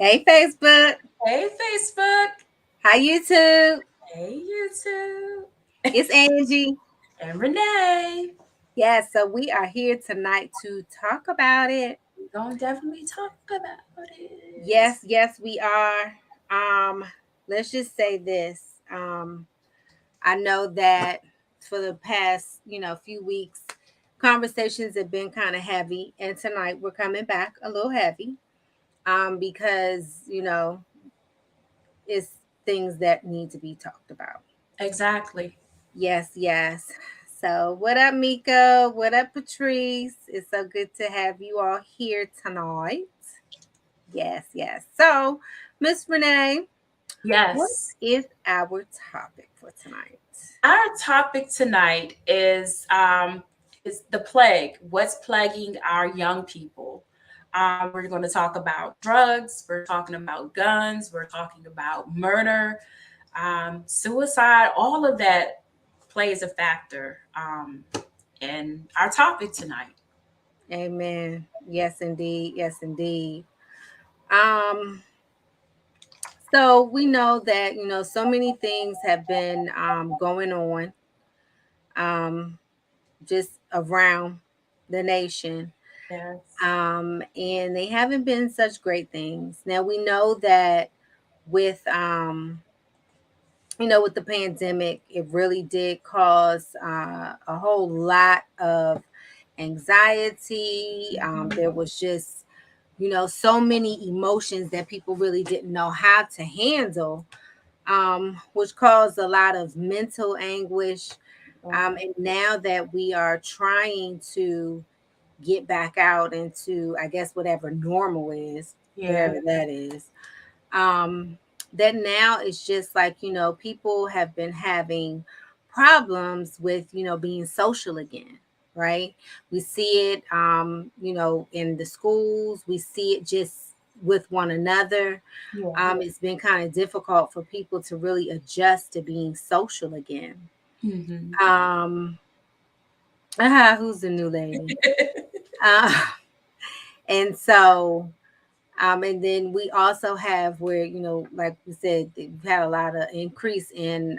Hey Facebook. Hey, Facebook. Hi YouTube. Hey, YouTube. It's Angie. And Renee. Yes, so we are here tonight to talk about it. We're going to definitely talk about it. Yes, we are. Um, let's just say this. I know that for the past, few weeks, conversations have been kind of heavy, and tonight we're coming back a little heavy. Because, it's things that need to be talked about. Exactly. Yes. So, what up, Miko? What up, Patrice? It's so good to have you all here tonight. Yes. So, Miss Renee, what Yes. is our topic for tonight? Our topic tonight is the plague. What's plaguing our young people? We're going to talk about drugs. We're talking about guns. We're talking about murder, suicide. All of that plays a factor in our topic tonight. Amen. Yes, indeed. Yes, indeed. Um, so we know that so many things have been going on um, just around the nation. Yes. And they haven't been such great things. Now we know that with with the pandemic, it really did cause a whole lot of anxiety. There was just so many emotions that people really didn't know how to handle, which caused a lot of mental anguish. And now that we are trying to get back out into, I guess, whatever normal is, Yeah. whatever that is. Um, that now it's just like, people have been having problems with, being social again, right? We see it, in the schools, we see it just with one another. Yeah. It's been kind of difficult for people to really adjust to being social again. Hmm. Um, who's the new lady? Uh, and so and then we also have where, like we said, we've had a lot of increase in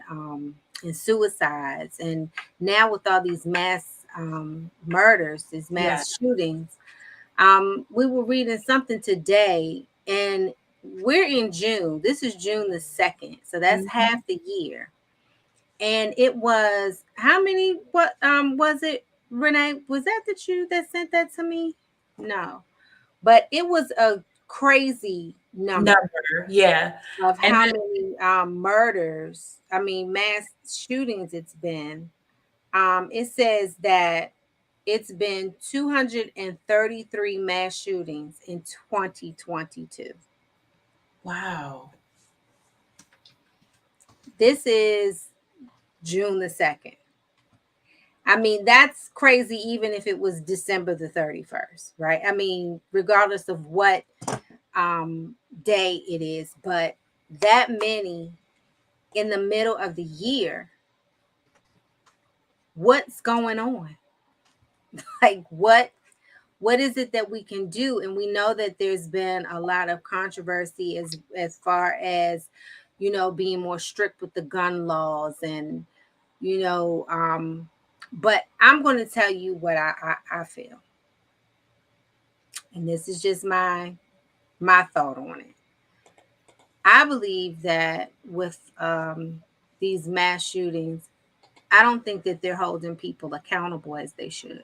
suicides, and now with all these mass murders, these Yeah. mass shootings. We were reading something today, and we're in June. This is June the 2nd, so that's half Hmm. the year. And it was how many? What was it, Renee? Was that you that sent that to me? No, but it was a crazy number Number. Yeah. of And how many murders, I mean, mass shootings it's been. It says that it's been 233 mass shootings in 2022. wow. This is June the 2nd. I mean, that's crazy, even if it was December the 31st, right? I mean, regardless of what day it is, but that many in the middle of the year. What's going on? Like what is it that we can do? And we know that there's been a lot of controversy as far as being more strict with the gun laws, and you know but I'm going to tell you what I feel, and this is just my thought on it. I believe that with these mass shootings, I don't think that they're holding people accountable as they should,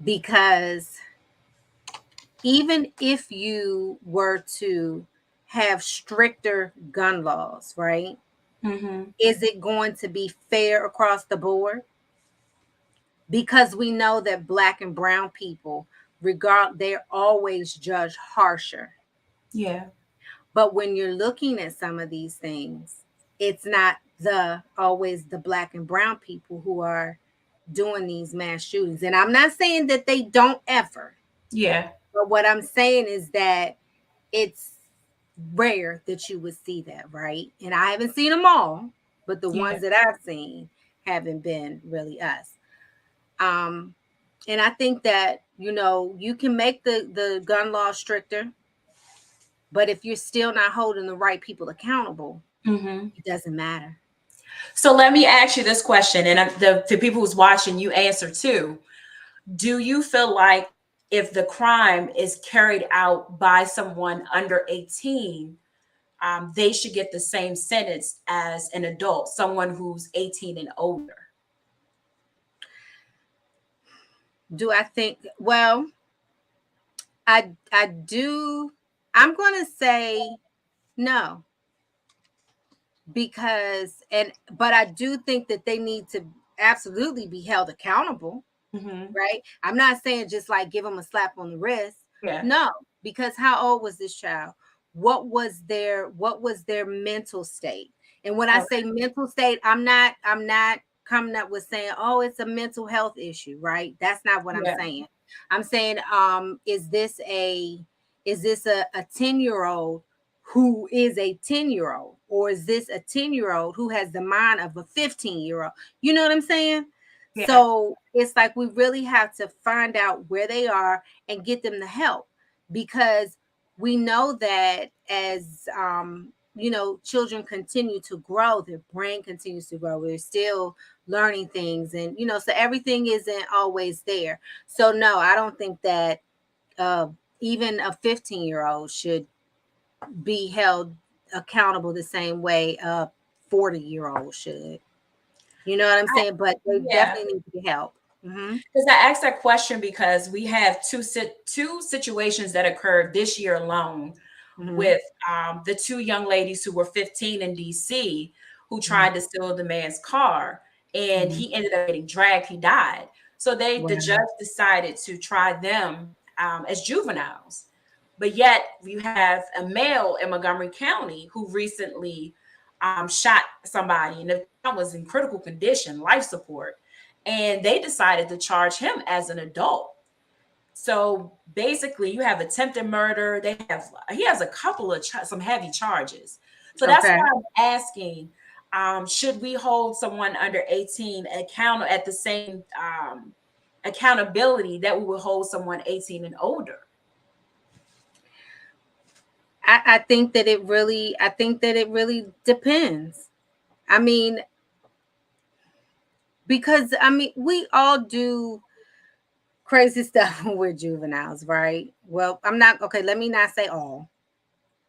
because even if you were to have stricter gun laws, right? Hmm. Is it going to be fair across the board? Because we know that black and brown people, they're always judged harsher. Yeah. But when you're looking at some of these things, it's not the always the black and brown people who are doing these mass shootings. And I'm not saying that they don't ever, Yeah. but what I'm saying is that it's rare that you would see that, right? And I haven't seen them all, but the Yeah. ones that I've seen haven't been really us. Um, and I think that you can make the gun law stricter. But if you're still not holding the right people accountable, Mm-hmm. it doesn't matter. So let me ask you this question, and the people who's watching, you answer too. Do you feel like if the crime is carried out by someone under 18, they should get the same sentence as an adult, someone who's 18 and older? Do I think, well, I do, I'm going to say no, because, but I do think that they need to absolutely be held accountable, Mm-hmm. right? I'm not saying just like give them a slap on the wrist. Yeah. No, because how old was this child? What was their mental state? And when I say Okay. mental state, I'm not coming up with saying, oh, it's a mental health issue, right? That's not what I'm Yeah. saying. I'm saying, is this a 10-year-old who is a 10-year-old, or is this a 10-year-old who has the mind of a 15-year-old? You know what I'm saying? Yeah. So it's like we really have to find out where they are and get them the help, because we know that as children continue to grow, their brain continues to grow. They're still learning things, and so everything isn't always there. So no, I don't think that uh, even a 15-year-old should be held accountable the same way a 40-year-old should. You know what I'm saying? But they Yeah. definitely need to get help. Because I asked that question because we have two situations that occurred this year alone Hmm. with the two young ladies who were 15 in DC who Hmm. tried to steal the man's car, and Hmm. he ended up getting dragged. He died. So the Wow. judge decided to try them as juveniles. But yet you have a male in Montgomery County who recently shot somebody, and the child was in critical condition, life support, and they decided to charge him as an adult. So basically, you have attempted murder. He has a couple of some heavy charges. So that's Okay. why I'm asking: should we hold someone under 18 accountable at the same accountability that we would hold someone 18 and older? I think that it really depends. I mean, because we all do crazy stuff when we're juveniles, right? Well, I'm not okay. Let me not say all,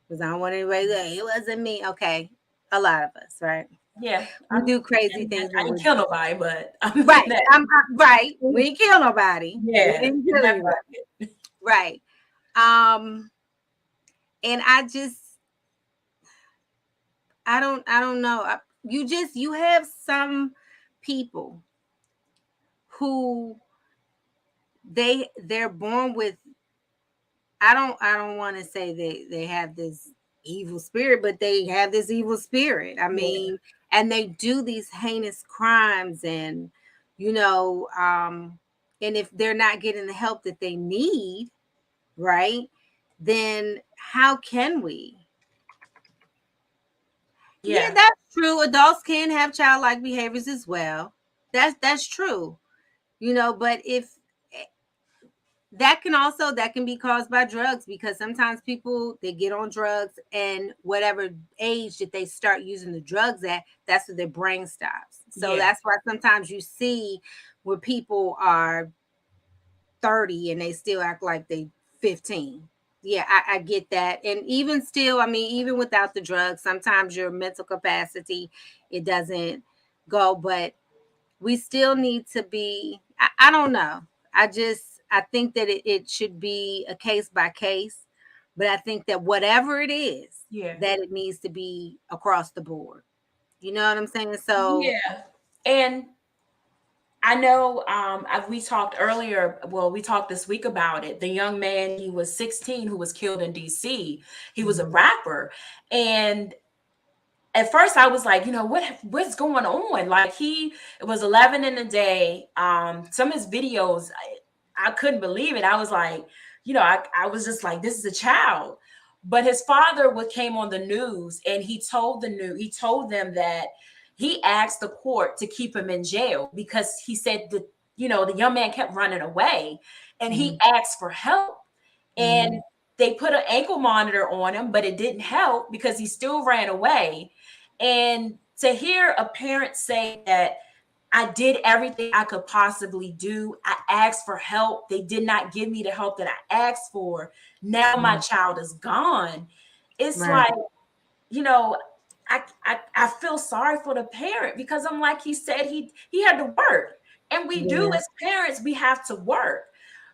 because I don't want anybody to say it wasn't me. Okay, a lot of us, right? Yeah, We do crazy things I when didn't we're kill nobody, but I'm right. that. Right. We didn't kill nobody. We Yeah, didn't in kill that anybody. bracket. Right. Um, and I don't know. You have some people who they're born with, I don't want to say they have this evil spirit, but they have this evil spirit. I Yeah, mean, and they do these heinous crimes, and you know, um and if they're not getting the help that they need, right? Then how can we? Yeah, yeah, that's true. Adults can have childlike behaviors as well. That's true. But if that can be caused by drugs, because sometimes people, they get on drugs, and whatever age that they start using the drugs at, that's when their brain stops. So yeah, that's why sometimes you see where people are 30 and they still act like they 15. Yeah, I get that. And even still, even without the drugs, sometimes your mental capacity, it doesn't go. But we still need to be, I don't know. I think that it should be a case by case, but I think that whatever it is, yeah, that it needs to be across the board. You know what I'm saying? So yeah. And I know we talked earlier, well, we talked this week about it. The young man, he was 16 who was killed in DC. He was a mhm, rapper. And at first I was like, what's going on? Like it was 11 in the day. Some of his videos, I couldn't believe it. I was like, I was just like, this is a child. But his father came on the news, and he told them that he asked the court to keep him in jail because he said that, the young man kept running away, and he mhm, asked for help. And mhm, they put an ankle monitor on him, but it didn't help because he still ran away. And to hear a parent say that I did everything I could possibly do, I asked for help, they did not give me the help that I asked for, now my child is gone. It's Right. like, you know, I feel sorry for the parent because I'm like, he said he had to work. And we do Yeah. as parents, we have to work.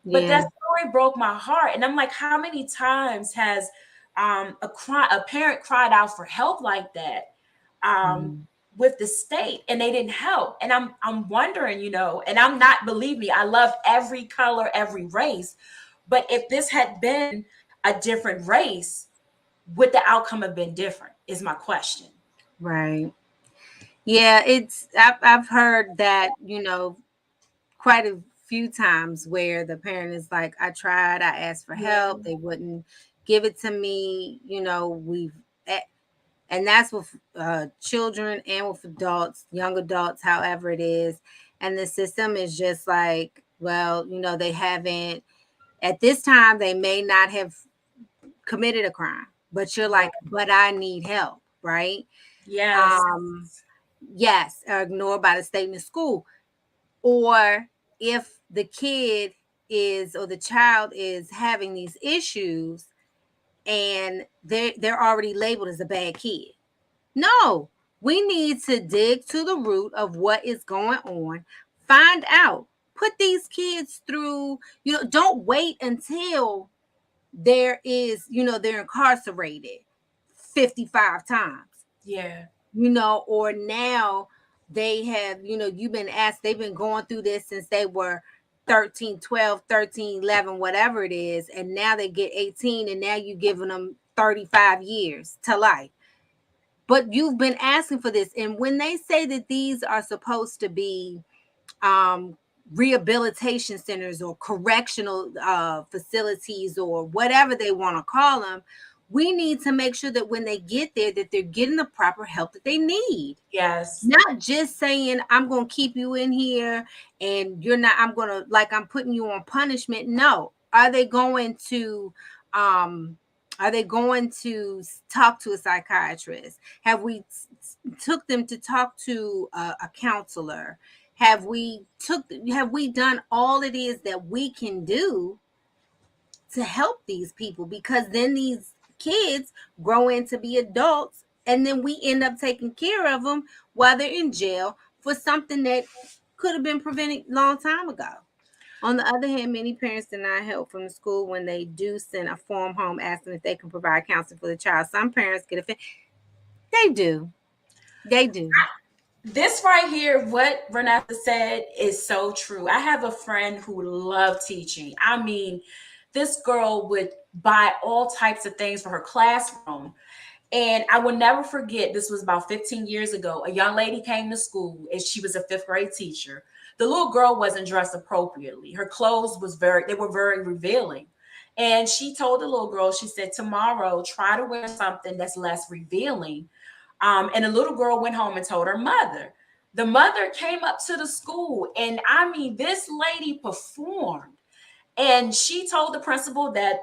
But Yeah. that story broke my heart. And I'm like, how many times has a parent cried out for help like that Mhm. with the state and they didn't help? And I'm wondering, and I'm not, believe me, I love every color, every race. But if this had been a different race, would the outcome have been different? Is my question. Right. Yeah, I've heard that, quite a few times where the parent is like, I tried, I asked for Yeah. help, they wouldn't give it to me, a- and that's with children and with adults, young adults, however it is. And the system is just like, well, they haven't, at this time, they may not have committed a crime, but you're Yeah. like, but I need help, right? Yes. Um, yes, ignored by the state and the school. Or if the kid is or the child is having these issues and they're already labeled as a bad kid. No, we need to dig to the root of what is going on, find out, put these kids through, don't wait until they're incarcerated 55 times, Yeah. or now they have, you've been asked, they've been going through this since they were 13, 12, 13, 11, whatever it is. And now they get 18 and now you're giving them 35 years to life. But you've been asking for this. And when they say that these are supposed to be um, rehabilitation centers or correctional facilities or whatever they want to call them, we need to make sure that when they get there that they're getting the proper help that they need. Yes. Not just saying I'm going to keep you in here and you're not, I'm going to, like, I'm putting you on punishment. No. Are they going to um talk to a psychiatrist? Have we took them to talk to a counselor? Have we done all it is that we can do to help these people? Because then these kids grow into be adults and then we end up taking care of them while they're in jail for something that could have been prevented a long time ago. On the other hand, many parents deny help from the school when they do send a form home asking if they can provide counseling for the child. Some parents get offended. They do. They do. This right here, what Renata said is so true. I have a friend who loved teaching. I mean, this girl would buy all types of things for her classroom. And I will never forget, this was about 15 years ago. A young lady came to school and she was a fifth grade teacher. The little girl wasn't dressed appropriately. Her clothes they were very revealing. And she told the little girl, she said, tomorrow, try to wear something that's less revealing. And the little girl went home and told her mother. The mother came up to the school, and I mean, this lady performed. And she told the principal that,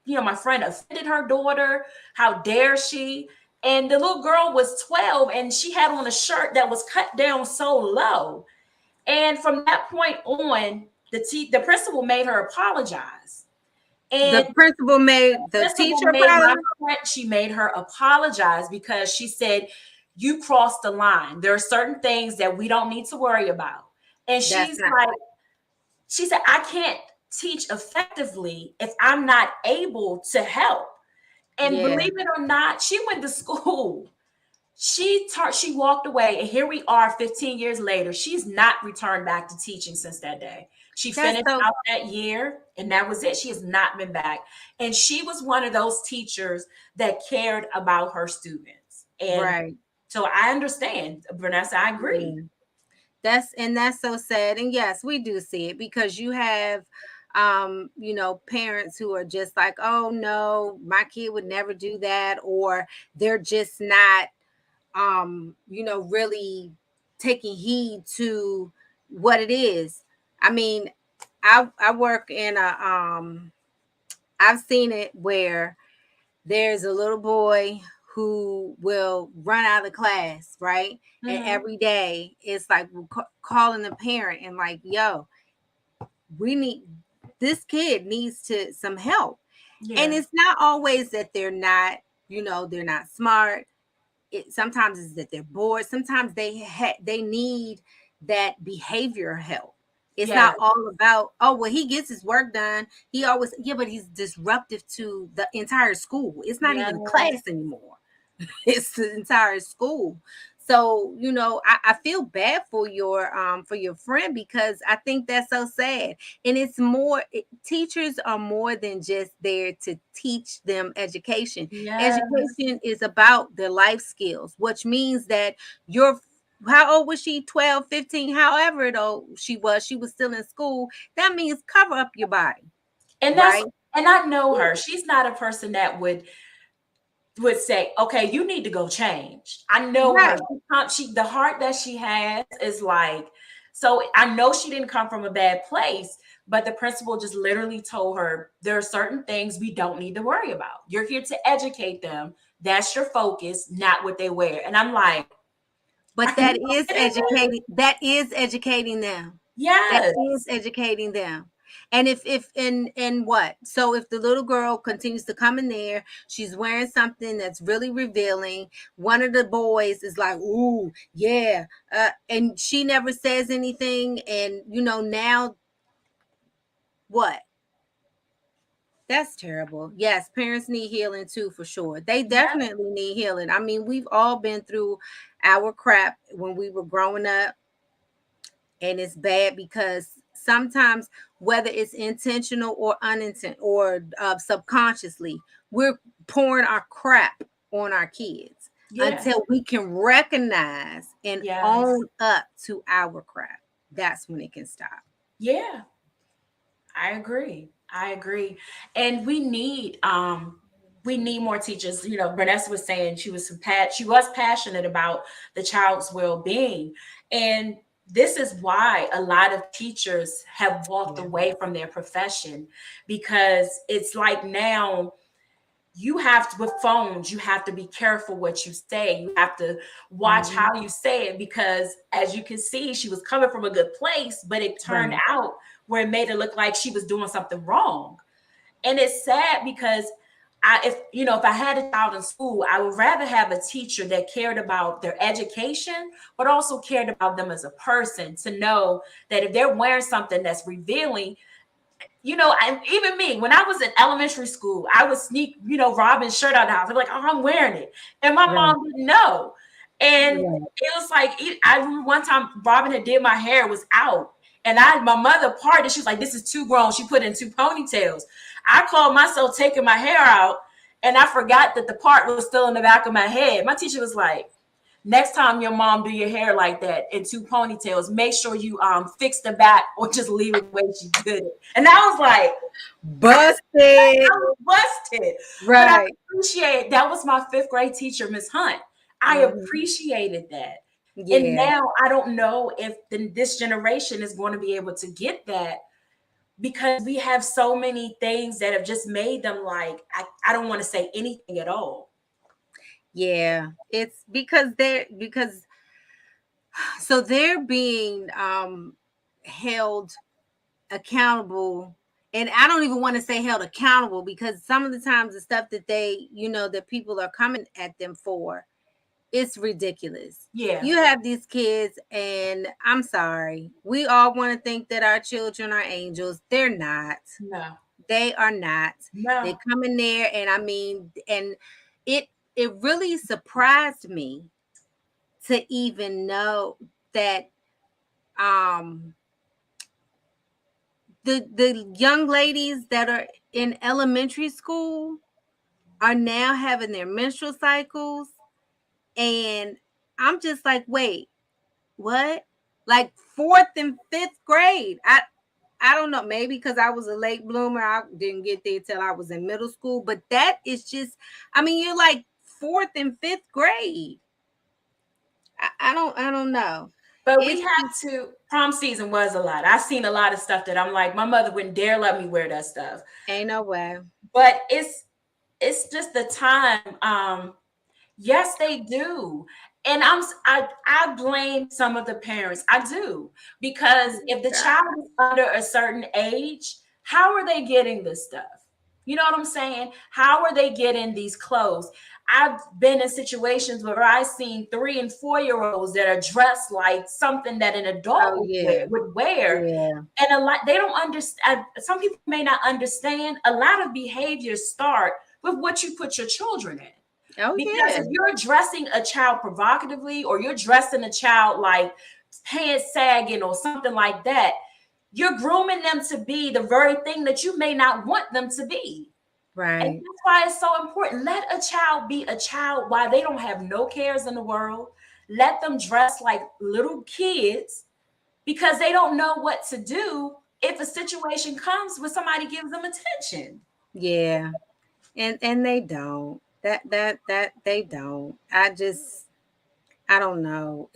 my friend offended her daughter. How dare she? And the little girl was 12 and she had on a shirt that was cut down so low. And from that point on, the principal made her apologize. The And principal made the principal teacher made my apologize. friend, she made her apologize because she said, you crossed the line. There are certain things that we don't need to worry about. And That's she's not. like, she said, I can't teach effectively if I'm not able to help. And Yeah. believe it or not, she went to school. She walked away, and here we are 15 years later. She's not returned back to teaching since that day. She That's finished so out that year, and that was it. She has not been back. And she was one of those teachers that cared about her students. And right. so I understand, Vanessa, I agree. Yeah. That's so sad. And yes, we do see it because you have parents who are just like, oh no, my kid would never do that, or they're just not really taking heed to what it is. I mean, I work in a I've seen it where there's a little boy who will run out of class, right? And Mhm. every day it's like calling the parent and like, yo, we need this kid needs to some help. And Yeah. it's not always that they're not, they're not smart. Sometimes it's that they're bored. Sometimes they need that behavior help. It's Yeah. not all about, oh well, he gets his work done. He always, yeah, but he's disruptive to the entire school. It's not Yeah. even a class anymore. It's the entire school. So I feel bad for your friend, because I think that's so sad. And it's more, teachers are more than just there to teach them education. Yes. Education is about their life skills, which means that you're, how old was she? 12, 15, however though she was still in school. That means cover up your body, And that's right? and I know her. She's not a person that would say, okay, you need to go change. I know her. Right. She the heart that she has is like, so I know she didn't come from a bad place, but the principal just literally told her there are certain things we don't need to worry about. You're here to educate them. That's your focus, not what they wear. And I'm like, But can you get in there? that is educating them. That is Yes. educating them. And if and what? So if the little girl continues to come in there, she's wearing something that's really revealing. One of the boys is like, "Ooh, yeah," and she never says anything. And now what? That's terrible. Yes, parents need healing too, for sure. They Yeah. definitely need healing. I mean, we've all been through our crap when we were growing up, and it's bad because sometimes, whether it's intentional or unintentional or subconsciously, we're pouring our crap on our kids Yeah. until we can recognize and Yes. own up to our crap. That's when it can stop. Yeah. I agree. I agree. And we need more teachers. You know, Vanessa was saying she was passionate about the child's well-being. And this is why a lot of teachers have walked Yeah. away from their profession, because it's like now you have to, with phones, you have to be careful what you say. You have to watch Mhm. how you say it, because as you can see, she was coming from a good place, but it turned Right. out where it made it look like she was doing something wrong. And it's sad because if I had a child in school, I would rather have a teacher that cared about their education, but also cared about them as a person, to know that if they're wearing something that's revealing, and even me, when I was in elementary school, I would sneak, Robin's shirt out of the house. I'm like, oh, I'm wearing it. And my Right. mom didn't know. And Right. it was like, I remember one time Robin had did my hair, was out. And my mother parted. She was like, this is too grown. She put in two ponytails. I called myself taking my hair out, and I forgot that the part was still in the back of my head. My teacher was like, next time your mom do your hair like that in two ponytails, make sure you fix the back or just leave it the way she did it. And I was like, Busted. I was busted. But I Right. appreciate, that was my fifth grade teacher, Miss Hunt. I Mhm. appreciated that. And Yeah. now I don't know if this generation is going to be able to get that, because we have so many things that have just made them like, I don't want to say anything at all. Yeah. It's because so they're being held accountable, and I don't even want to say held accountable, because some of the times the stuff that that people are coming at them for, it's ridiculous. Yeah. You have these kids, and I'm sorry, we all want to think that our children are angels. They're not. No. They are not. They No. come in there, and I mean, and it it really surprised me to even know that um the young ladies that are in elementary school are now having their menstrual cycles. And I'm just like, wait, what? Like fourth and fifth grade. I don't know, maybe because I was a late bloomer, I didn't get there till I was in middle school. But that is just, I mean, you're like fourth and fifth grade. I don't know. But we It's have to, prom season was a lot. I seen a lot of stuff that I'm like, my mother wouldn't dare let me wear that stuff. ain't no way. But it's just the time. Yes, they do. And I blame some of the parents. I do. Because if the child is under a certain age, how are they getting this stuff? You know what I'm saying? How are they getting these clothes? I've been in situations where I've seen 3 and 4 year olds that are dressed like something that an adult Oh yeah. would wear. Yeah. And a lot, they don't understand. Some people may not understand. A lot of behaviors start with what you put your children in. Oh Because yeah. if you're dressing a child provocatively, or you're dressing a child like pants sagging or something like that, you're grooming them to be the very thing that you may not want them to be. And Right. that's why it's so important. Let a child be a child while they don't have no cares in the world. Let them dress like little kids, because they don't know what to do if a situation comes where somebody gives them attention. Yeah. And they don't. That they don't. I don't know.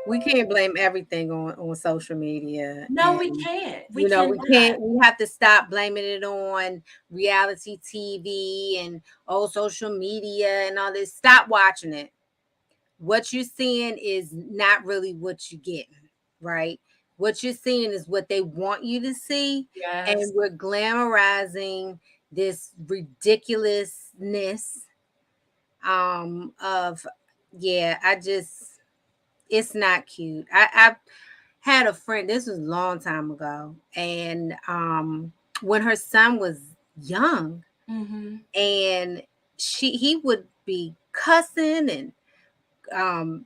We can't blame everything on social media. No, we And can't. We you know, we cannot. can't we have to stop blaming it on reality TV and social media and all this. Stop watching it. What you're seeing is not really what you're getting, right? What you're seeing is what they want you to see, Yes. and we're glamorizing this ridiculousness of yeah, it's not cute. I had a friend, this was a long time ago, and when her son was young, Mm-hmm. and he would be cussing and and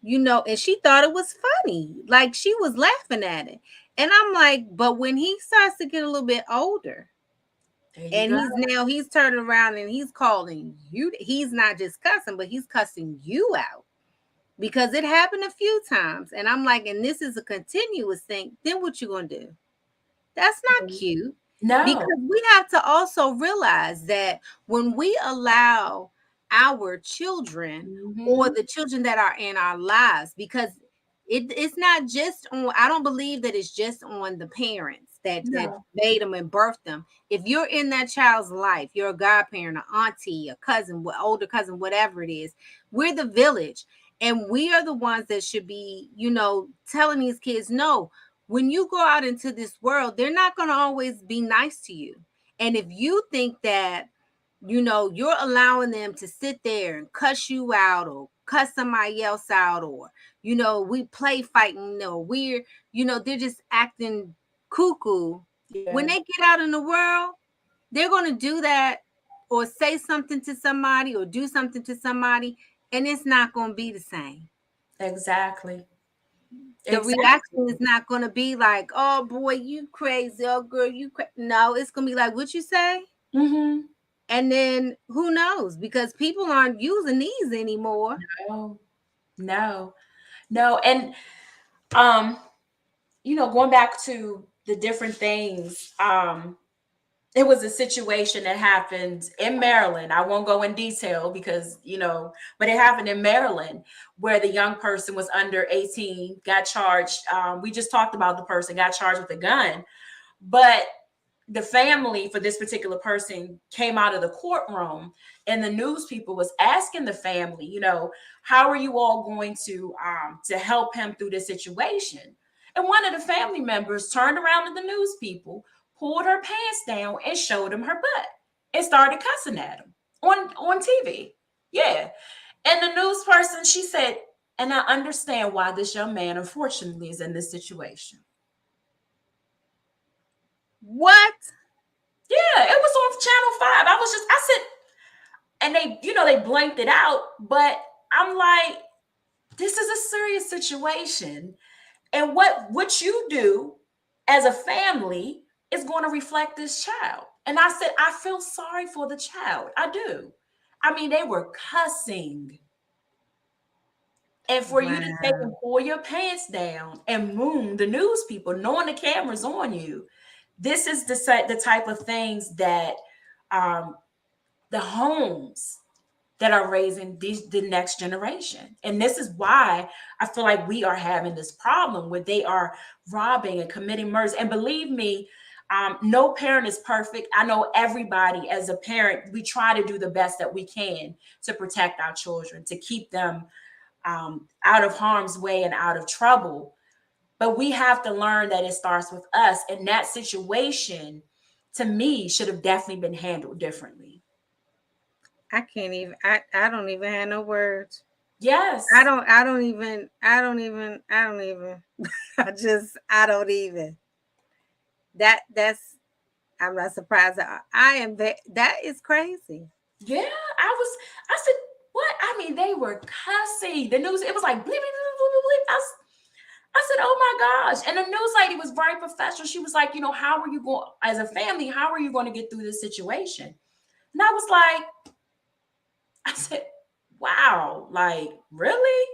she thought it was funny, like she was laughing at it. And I'm like, but when he starts to get a little bit older, There you and go. he's turning around and he's calling you, he's not just cussing, but he's cussing you out, because it happened a few times. And I'm like, and this is a continuous thing, then what you gonna do? That's not cute. No. Because we have to also realize that when we allow our children, or Mm-hmm. the children that are in our lives, because it's not just on, I don't believe that it's just on the parents that No. made them and birthed them. If you're in that child's life, you're a godparent, an auntie, a cousin, older cousin, whatever it is, we're the village. And we are the ones that should be, telling these kids, no, when you go out into this world, they're not going to always be nice to you. And if you think that, you're allowing them to sit there and cuss you out, or cuss somebody else out, or, we play fighting, or they're just acting cuckoo. When Yeah. they get out in the world, they're going to do that, or say something to somebody, or do something to somebody, and it's not going to be the same. Exactly. The Exactly. reaction is not going to be like, oh boy, you crazy, oh girl, no, it's going to be like, what you say? Mm-hmm. And then who knows, because people aren't using these anymore. No. No. No. And um, going back to the different things, it was a situation that happened in Maryland. I won't go in detail because, but it happened in Maryland, where the young person was under 18, got charged. We just talked about the person got charged with a gun, but the family for this particular person came out of the courtroom, and the news people was asking the family, how are you all going to help him through this situation? And one of the family members turned around to the news people, pulled her pants down, and showed him her butt, and started cussing at him on TV. Yeah. And the news person, she said, and I understand why this young man, unfortunately, is in this situation. What? Yeah, it was on Channel 5. I said, and they blanked it out, but I'm like, this is a serious situation. And what you do as a family is going to reflect this child. And I said, I feel sorry for the child. I do. I mean, they were cussing. And for you to take and Wow. pull your pants down and moon the news people, knowing the camera's on you, this is the type of things that um, the homes that are raising the next generation. And this is why I feel like we are having this problem where they are robbing and committing murders. And believe me, No parent is perfect. I know everybody as a parent, we try to do the best that we can to protect our children, to keep them out of harm's way and out of trouble. But we have to learn that it starts with us. And that situation, to me, should have definitely been handled differently. I can't even, I don't even have no words. Yes. I don't even, I don't even, I don't even. That's, I'm not surprised. I am, that is crazy. Yeah. I said, what? I mean, they were cussing. The news, it was like, bleep, bleep, bleep, bleep, bleep. I said, oh my gosh. And the news lady was very professional. She was like, how are you going, as a family, how are you going to get through this situation? And I was like, I said, wow, like, really?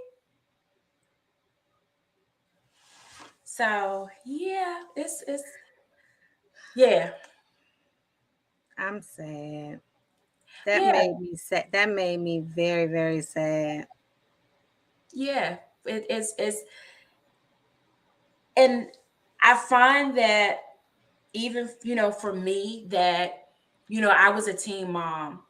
So yeah, yeah. I'm sad. That Yeah, made me sad. That made me very, very sad. yeah. It's and I find that even, for me, that, I was a teen mom,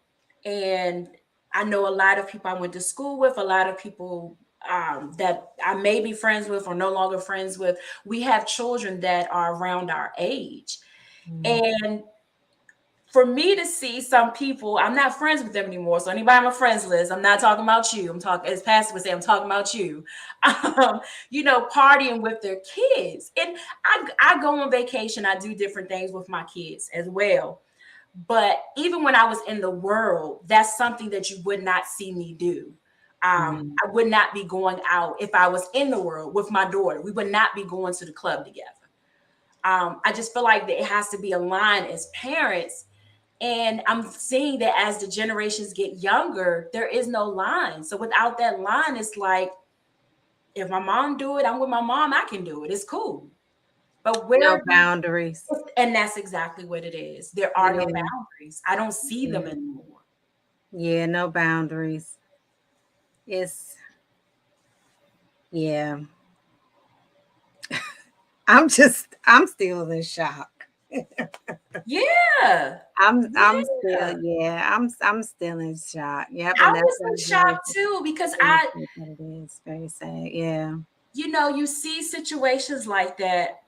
and I know a lot of people I went to school with, a lot of people that I may be friends with or no longer friends with. We have children that are around our age. Mm. And for me to see some people, I'm not friends with them anymore. So anybody on my friends list, I'm not talking about you. I'm talking, as Pastor would say, I'm talking about you. Partying with their kids. And I go on vacation, I do different things with my kids as well. But even when I was in the world, that's something that you would not see me do. Mm. I would not be going out if I was in the world with my daughter. We would not be going to the club together. I just feel like that it has to be aligned as parents. And I'm seeing that as the generations get younger, there is no line. So without that line, it's like, if my mom do it, I'm with my mom, I can do it. It's cool. But No boundaries. and that's exactly what it is. There are no Yeah. boundaries. I don't see them Yeah. anymore. Yeah, no boundaries. It's, yeah. I'm still in shock. Yeah. I'm still, Yeah. yeah, I'm still in shock. Yep, I and that's was in shock too because what it is. Very sad. Yeah. you see situations like that,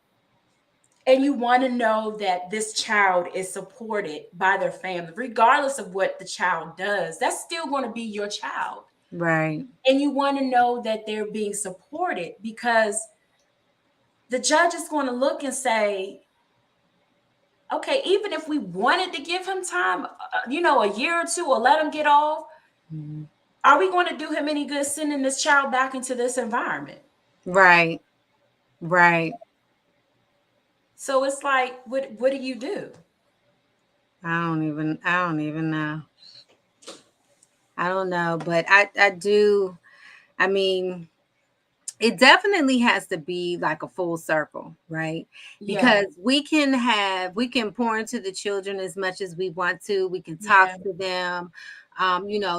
and you want to know that this child is supported by their family, regardless of what the child does. That's still going to be your child. Right. And you want to know that they're being supported, because the judge is going to look and say, okay, even if we wanted to give him time, a year or two, or let him get off, Mhm. are we going to do him any good sending this child back into this environment? Right. Right. So it's like, what do you do? I don't even know. I don't know, but I do. I mean, it definitely has to be like a full circle, right? Yeah, Because we can pour into the children as much as we want to. We can talk yeah, to them,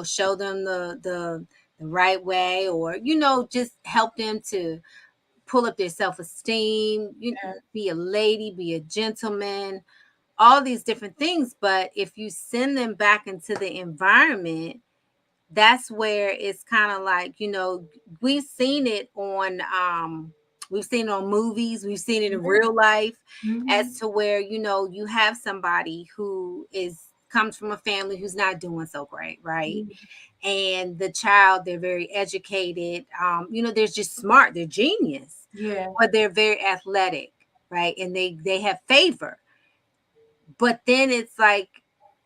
show them the right way, or just help them to pull up their self-esteem, yeah, be a lady, be a gentleman, all these different things. But if you send them back into the environment, that's where it's kind of like, we've seen it on we've seen it on movies, we've seen it in real life, as mhm, to where you have somebody who is comes from a family who's not doing so great, right? mhm, And the child, they're very educated, they're just smart, they're genius, yeah, but they're very athletic, right? And they have favor. But then it's like,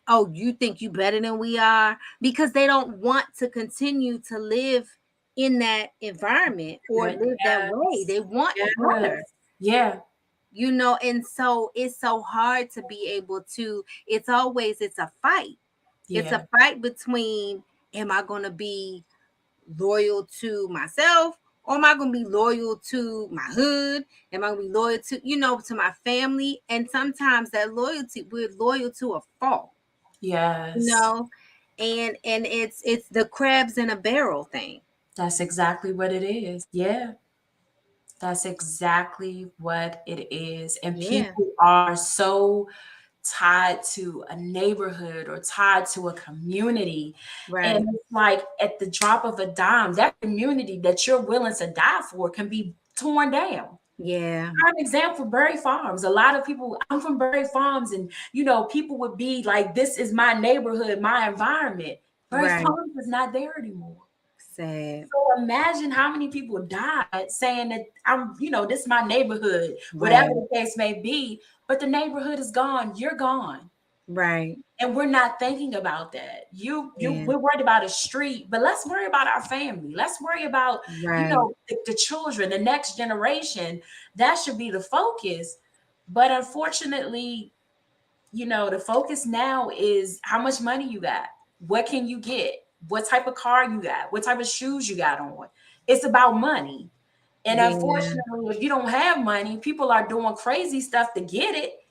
oh, you think you better than we are, because they don't want to continue to live in that environment or yeah, live that way. yes, They want better, yes, yeah, and so it's so hard to be able to, it's a fight. It's yeah, a fight between, am I going to be loyal to myself, or am I going to be loyal to my hood? Am I going to be loyal to my family? And sometimes that loyalty, we're loyal to a fault, you yes. know, and it's the crabs in a barrel thing. That's exactly what it is. Yeah, That's exactly what it is. And Yeah. people are so tied to a neighborhood or tied to a community. And Right. it's like at the drop of a dime, that community that you're willing to die for can be torn down. Yeah. Prime example, Berry Farms. A lot of people, I'm from Berry Farms, and people would be like, this is my neighborhood, my environment. Berry Right. Farms is not there anymore. Sad. So imagine how many people died saying that this is my neighborhood, whatever Right. the case may be, but the neighborhood is gone. You're gone. Right. And we're not thinking about that. Yeah. We're worried about a street, but let's worry about our family. Let's worry about, Right. the children, the next generation. That should be the focus. But unfortunately, the focus now is how much money you got. What can you get? What type of car you got? What type of shoes you got on? It's about money. And Yeah. unfortunately, if you don't have money, people are doing crazy stuff to get it,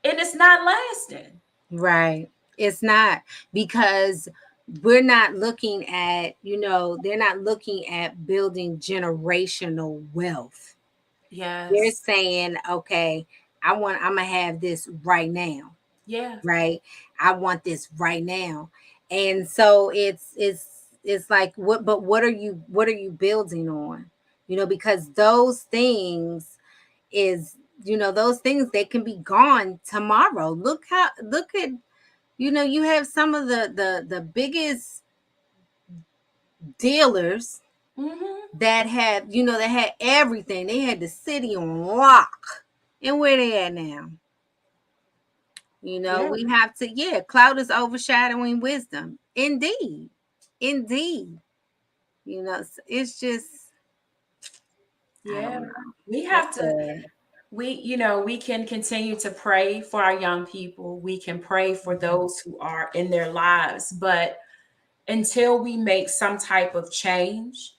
and it's not lasting. Right. It's not, because we're not looking at, they're not looking at building generational wealth. They're Yes. saying, okay, I'm gonna have this right now. Yeah. Right. I want this right now. And so it's like, what are you building on? Because those things is, those things, they can be gone tomorrow. Look at, you have some of the biggest dealers Hmm. that had everything. They had the city on lock. And where they at now? Yeah. We have to, yeah, cloud is overshadowing wisdom. Indeed. Indeed. It's just, I Yeah. don't know. We It's have to, sad. we can continue to pray for our young people. We can pray for those who are in their lives, but until we make some type of change,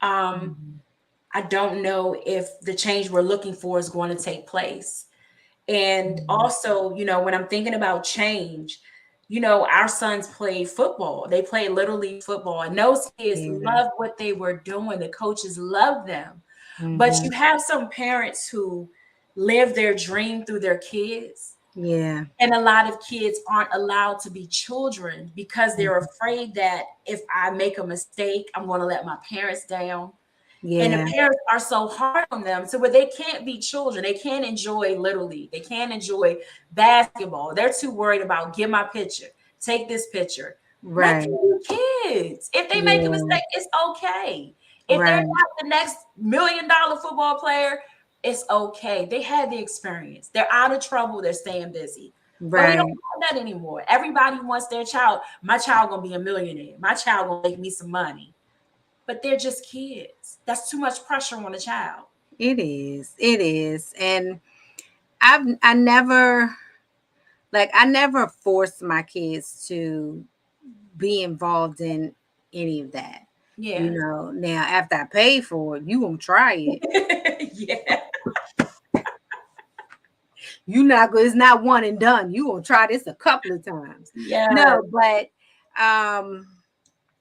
um, Mhm. I don't know if the change we're looking for is going to take place. And Mhm. also, when I'm thinking about change, our sons played football. They played Little League football, and those kids Yeah. loved what they were doing. The coaches loved them. But you Hmm. have some parents who live their dream through their kids. Yeah. And a lot of kids aren't allowed to be children because they're Mhm. afraid that if I make a mistake, I'm going to let my parents down. And the Yeah. parents are so hard on them to where they can't be children. They can't enjoy Little League. They can't enjoy basketball. They're too worried about get my picture, take this picture. Let them Right. be kids. If they make a Yeah. mistake, it's okay. If they're Right. not the next $1 million football player, it's okay. They had the experience. They're out of trouble. They're staying busy. But we don't Right. have that anymore. Everybody wants their child. My child gonna be a millionaire. My child gonna make me some money, but they're just kids. That's too much pressure on a child. It is. It is. And I never forced my kids to be involved in any of that. Yeah. Now after I pay for it, you gonna try it. Yeah. You not good. It's not one and done. You gonna try this a couple of times. Yeah. No, but um,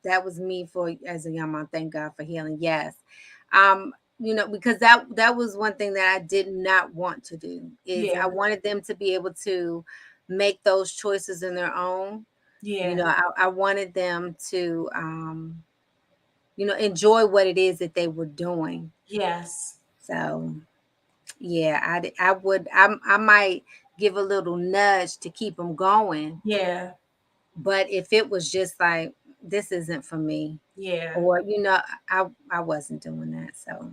that was me for as a young mom. Thank God for healing. Yes, because that was one thing that I did not want to do. Is Yeah. I wanted them to be able to make those choices in their own. Yeah. I wanted them to enjoy what it is that they were doing. Yes. So yeah, I might give a little nudge to keep them going, Yeah. but if it was just like this isn't for me, Yeah. or I wasn't doing that. So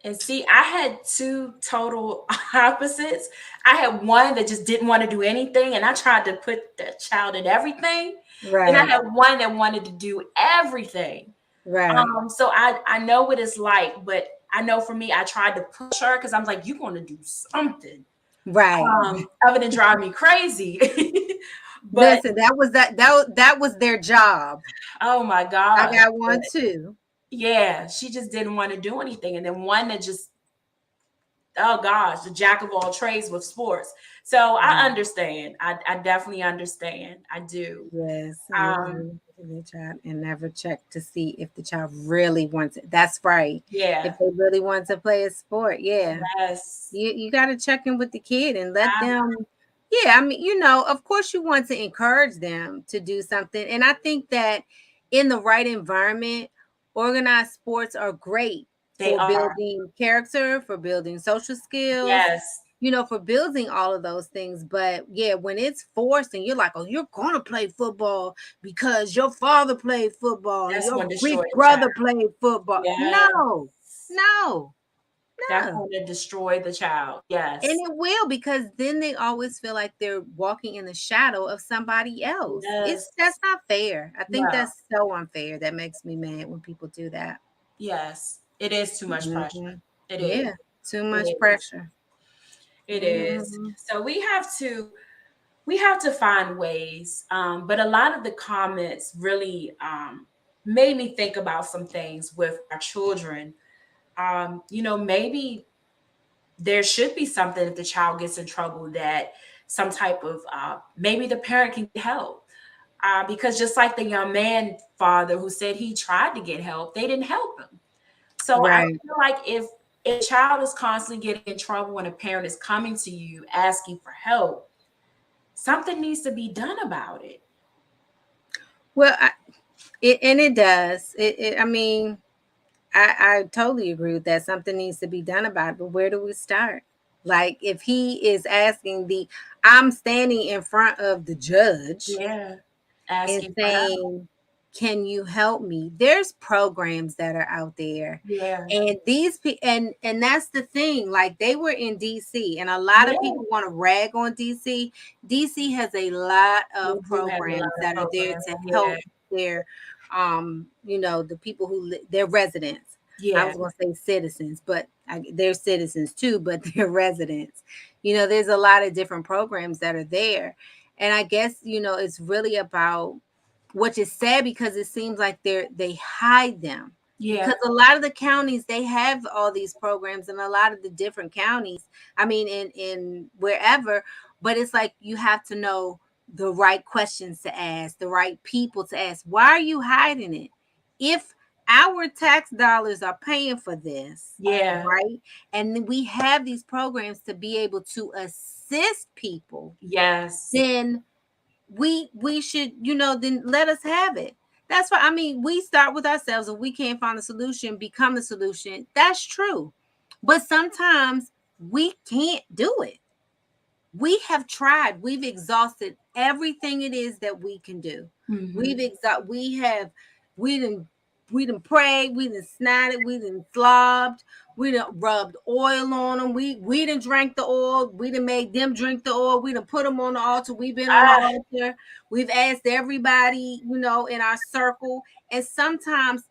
And see, I had two total opposites. I had one that just didn't want to do anything, and I tried to put the child in everything. And I right, had one that wanted to do everything. right, So I know what it's like, but I know for me, I tried to push her because I'm like, you're going to do something right. other than drive me crazy. But Listen, that was their job. oh my I God. got one too. Yeah, she just didn't want to do anything. And then one that just, oh gosh, the jack of all trades with sports. So I Mhm. understand. I definitely understand. I do. Yes, I Um, do. the child and never check to see if the child really wants it. That's right. Yeah. If they really want to play a sport, yeah. Yes. You got to check in with the kid and let Um, them. Yeah, I mean, of course you want to encourage them to do something, and I think that in the right environment, organized sports are great they for are. building character, for building social skills, Yes. for building all of those things. But yeah, when it's forced and you're like, oh, you're going to play football because your father played football and That's your going to destroy big the child. brother played football. Yes. No, no, That's no. going to destroy the child. And Yes. it will, because then they always feel like they're walking in the shadow of somebody else. That's Yes. not fair. I think No. that's so unfair. That makes me mad when people do that. Yes. It is too much pressure. Mhm. It is. Yeah, too It much is. pressure. It is. Mhm. So we have to find ways. But a lot of the comments really made me think about some things with our children. Maybe there should be something if the child gets in trouble, that some type of maybe the parent can get help. Because just like the young man father who said he tried to get help, they didn't help him. So I Right. feel like if a child is constantly getting in trouble when a parent is coming to you asking for help, something needs to be done about it. Well, it does. I mean, I totally agree with that. Something needs to be done about it. But where do we start? Like, if he is asking I'm standing in front of the judge Yeah. and Asking for help. saying, "Can you help me?" There's programs that are out there, Yeah. and and that's the thing. Like, they were in DC, and a lot Yeah. of people want to rag on DC. DC has a lot We of do have a programs lot of that are there programs. to Yeah. help their, the people their residents. I Yeah. was going to say citizens, but they're citizens too, but they're residents. There's a lot of different programs that are there, and I guess, it's really about, which is sad, because it seems like they hide them. Yeah. Because a lot of the counties, they have all these programs, and a lot of the different counties, I mean, in wherever, but it's like you have to know the right questions to ask, the right people to ask. Why are you hiding it? If our tax dollars are paying for this, Yeah. right? And then we have these programs to be able to assist people, Yes. then we should, then let us have it. That's why, I mean, we start with ourselves. If we can't find a solution, become the solution. That's true. But sometimes we can't do it. We have tried, we've exhausted everything it is that we can do. Hmm. We done prayed, we done snotted, we done slobbed, we done rubbed oil on them, we done drank the oil, we done made them drink the oil, we done put them on the altar, we've been on the Ah, altar, we've asked everybody, in our circle, and sometimes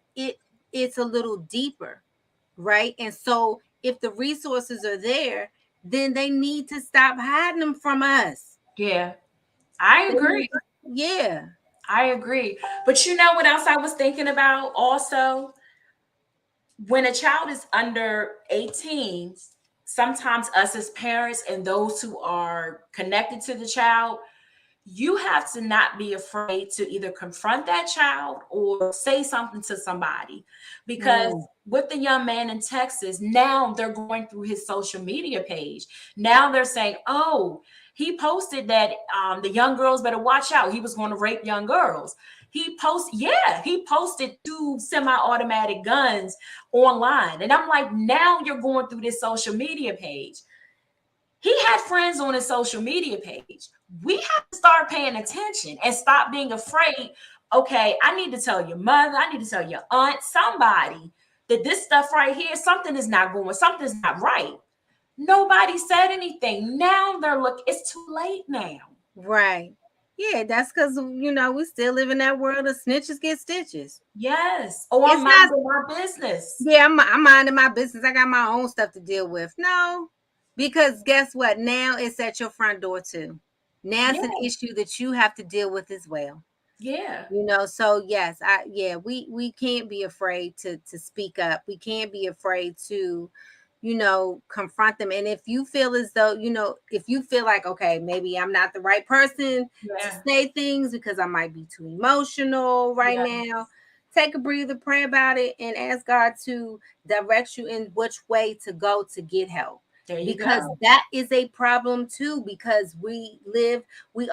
it's a little deeper, right? And so if the resources are there, then they need to stop hiding them from us. yeah. I They agree. need- yeah. I agree. But you know what else I was thinking about also? When a child is under 18, sometimes us as parents and those who are connected to the child, you have to not be afraid to either confront that child or say something to somebody. Because Mm. with the young man in Texas, now they're going through his social media page. Now they're saying, oh, he posted that the young girls better watch out. He was going to rape young girls. He posted 2 semi-automatic guns online. And I'm like, now you're going through this social media page. He had friends on his social media page. We have to start paying attention and stop being afraid. Okay, I need to tell your mother, I need to tell your aunt, somebody, that this stuff right here, something's not right. Nobody said anything. Now it's too late now. Right. Yeah, that's because, we still live in that world of snitches get stitches. Yes. Oh, I'm It's not, minding my business. yeah, I'm minding my business. I got my own stuff to deal with. No, because guess what? Now it's at your front door too. Now it's an Yeah. issue that you have to deal with as well. Yeah. So yes, we can't be afraid to speak up. We can't be afraid to confront them. And if you feel as though, if you feel like, okay, maybe I'm not the right person to say things because I might be too emotional right now, take a breather, pray about it, and ask God to direct you in which way to go to get help. Because that is a problem too, because we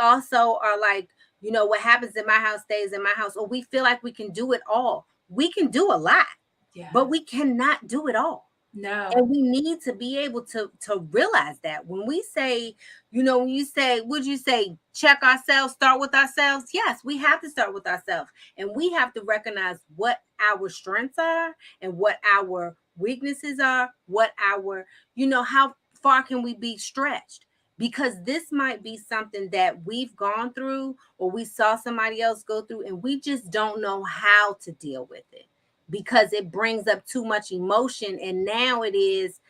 also are like, what happens in my house stays in my house, or we feel like we can do it all. We can do a lot, but we cannot do it all. No. And we need to be able to realize that when we say, when you say, would you say, check ourselves, start with ourselves? Yes, we have to start with ourselves. And we have to recognize what our strengths are and what our weaknesses are, what our, how far can we be stretched? Because this might be something that we've gone through or we saw somebody else go through, and we just don't know how to deal with it, because it brings up too much emotion. And now it is,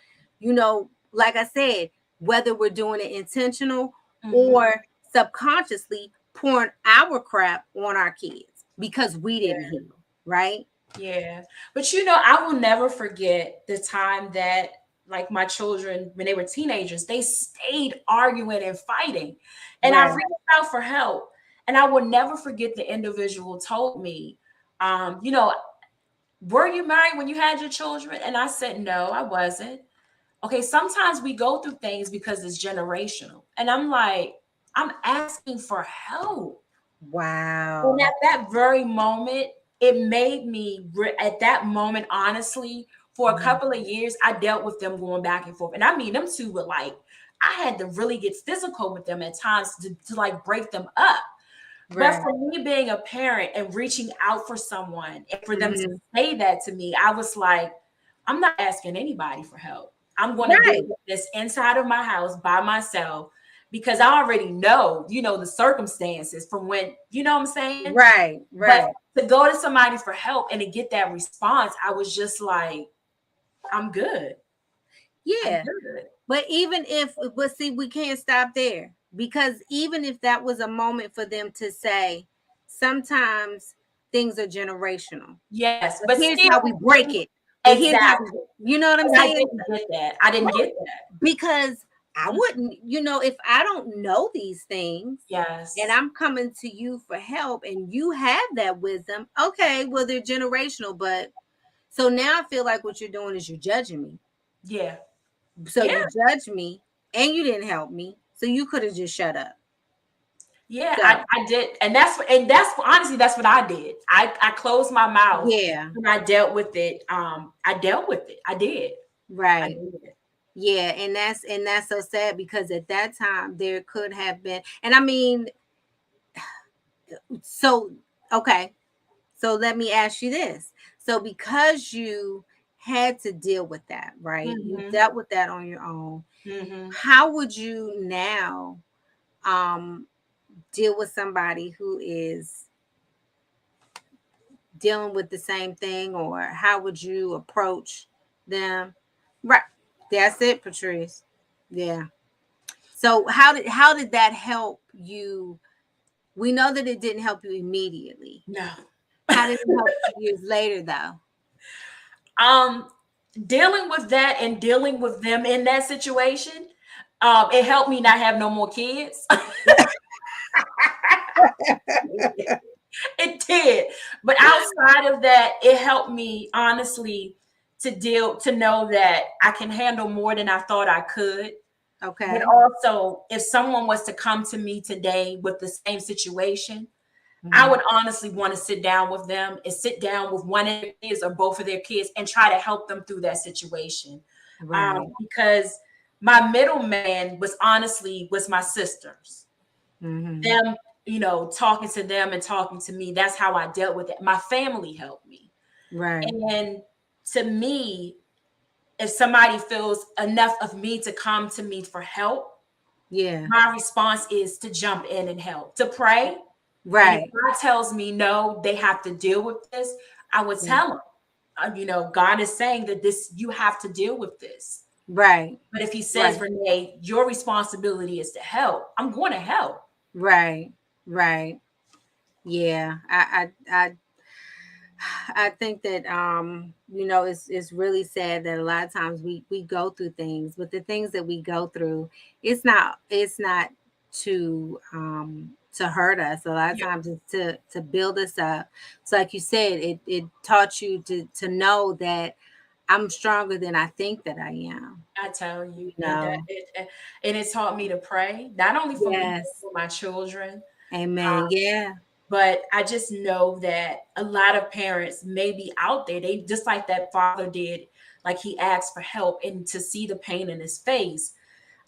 like I said, whether we're doing it intentional or subconsciously pouring our crap on our kids because we didn't heal, right? Yeah. But I will never forget the time that, like, my children, when they were teenagers, they stayed arguing and fighting. And I reached out for help. And I will never forget the individual told me, were you married when you had your children? And I said, no, I wasn't. Okay, sometimes we go through things because it's generational. And I'm like, I'm asking for help. Wow. And at that very moment, it made me, at that moment, honestly, for a couple of years, I dealt with them going back and forth. And I mean, them two were like, I had to really get physical with them at times to like break them up. But for me being a parent and reaching out for someone and for them to say that to me, I was like, I'm not asking anybody for help. I'm going to deal with this inside of my house by myself, because I already know, the circumstances from when, you know what I'm saying? Right. But to go to somebody for help and to get that response, I was just like, I'm good. Yeah. But see, we can't stop there, because even if that was a moment for them to say, sometimes things are generational. Yes. But here's how we break it. Exactly. You know what I'm saying? I didn't get that. I didn't get that. Because I wouldn't, if I don't know these things, and I'm coming to you for help and you have that wisdom, okay, well, they're generational. But so now I feel like what you're doing is you're judging me. Yeah. So you judge me and you didn't help me. So you could have just shut up. Yeah, so. I did. And that's honestly, that's what I did. I closed my mouth. Yeah. And I dealt with it. I dealt with it. I did. Right. I did. Yeah. And that's so sad, because at that time there could have been, and I mean, so, okay. So let me ask you this. So because you had to deal with that, right? You dealt with that on your own. How would you now deal with somebody who is dealing with the same thing, or how would you approach them? Right. That's it, Patrice. Yeah. So how did that help you? We know that it didn't help you immediately. No. How did it help you years later, though? Dealing with that and dealing with them in that situation, it helped me not have no more kids. It did. But outside of that, it helped me, honestly, to know that I can handle more than I thought I could. Okay. But also, if someone was to come to me today with the same situation, I would honestly want to sit down with them and sit down with one of their kids or both of their kids and try to help them through that situation. Right. Because my middleman was my sisters. Them, talking to them and talking to me. That's how I dealt with it. My family helped me. Right. And to me, if somebody feels enough of me to come to me for help, my response is to jump in and help, to pray. Right. And if God tells me no, they have to deal with this, I would tell them, God is saying that you have to deal with this. Right. But if he says, Renee, your responsibility is to help, I'm going to help. Right. Right. Yeah. I think that it's really sad that a lot of times we go through things, but the things that we go through, it's not to hurt us. A lot of Yeah, times it's to build us up. So like you said, it taught you to know that I'm stronger than I think that I am. I tell you, You know. and it taught me to pray, not only for me, but Yes. for my children. Amen. Yeah. But I just know that a lot of parents may be out there. They just like that father did, like he asked for help and to see the pain in his face.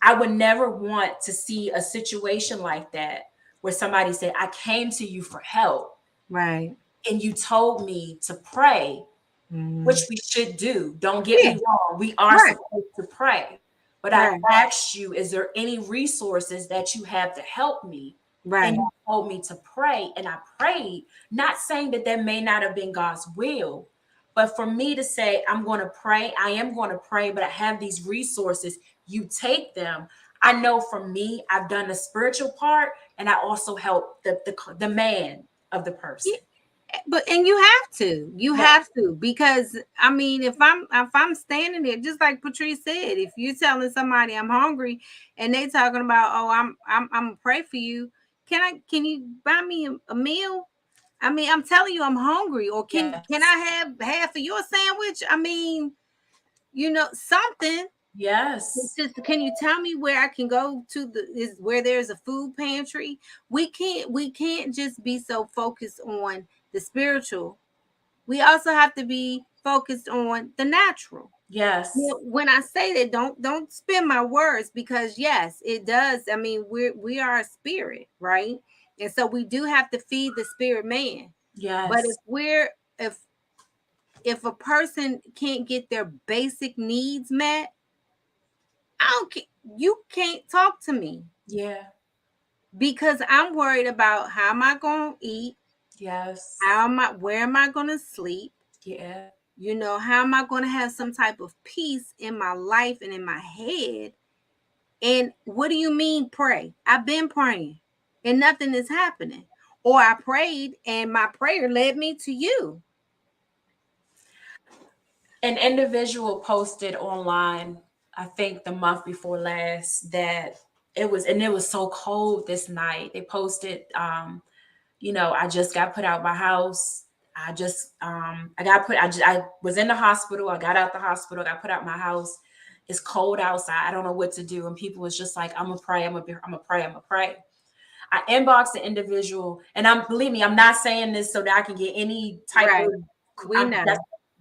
I would never want to see a situation like that where somebody said, I came to you for help Right. and you told me to pray, which Mhm. we should do. Don't get Yeah. me wrong. We are Right. supposed to pray. But I Right. asked you, is there any resources that you have to help me? And Right. you told me to pray. And I prayed, not saying that that may not have been God's will, but for me to say, I'm going to pray, I am going to pray, but I have these resources. You take them. I know for me, I've done the spiritual part, and I also help the man of the Yeah, person. but and you Yeah. have to, because I mean, if I'm standing there, just like Patrice said, if you're telling somebody I'm hungry and they talking about, oh, I'm gonna pray for you, can you buy me a meal? I mean, I'm telling you I'm hungry, or can Yes. I have half of your sandwich? I mean, something. It's Yes. just, can you tell me where I can go to is where there's a food pantry? We can't just be so focused on the spiritual. We also have to be focused on the natural. Yes. When I say that, don't spin my words, because yes, it does. I mean, we are a spirit, right? And so we do have to feed the spirit man. But Yes. if a person can't get their basic needs met, I don't ca- you can't talk to me, Yeah. because I'm worried about how am I going to eat, Yes. where am I going to sleep, Yeah. how am I going to have some type of peace in my life and in my head? And what do you mean pray? I've been praying and nothing is happening. Or I prayed and my prayer led me to you. An individual posted online, I think the month before last, that it was so cold this night. They posted, I just got put out my house. I was in the hospital. I got out the hospital, got put out my house. It's cold outside. I don't know what to do. And people was just like, I'm gonna pray, I'm gonna pray, I'm gonna pray. I inboxed the individual, and believe me, I'm not saying this so that I can get any type Right. of, We know.